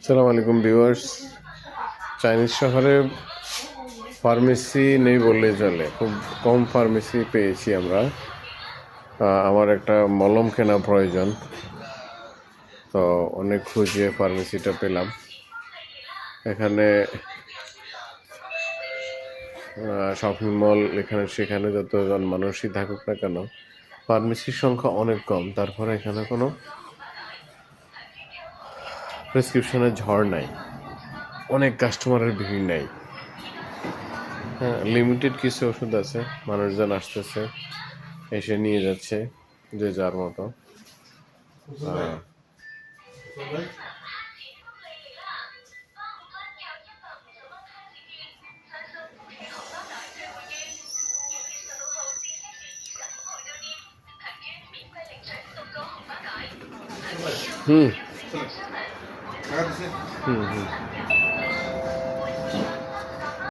আসসালামু আলাইকুম viewers. Chinese শহরে ফার্মেসি নেই বললেই চলে, খুব কম ফার্মেসি পেয়েছি আমরা। আমার একটা মলম কেনা প্রয়োজন, তো অনেক খুঁজে ফার্মেসিটা পেলাম। এখানে শপিং মল এখানে সেখানে যতজন মানুষই থাকুক না কেন, ফার্মেসির সংখ্যা অনেক কম। তারপরে এখানে কোনো প্রেসক্রিপশনের ঝড় নাই, অনেক কাস্টমারের ভিড় নাই। হ্যাঁ, লিমিটেড কিছু ওষুধ আছে, মানুষজন আসতেছে, এসে নিয়ে যাচ্ছে যে যার মতো। হুম হুম হুম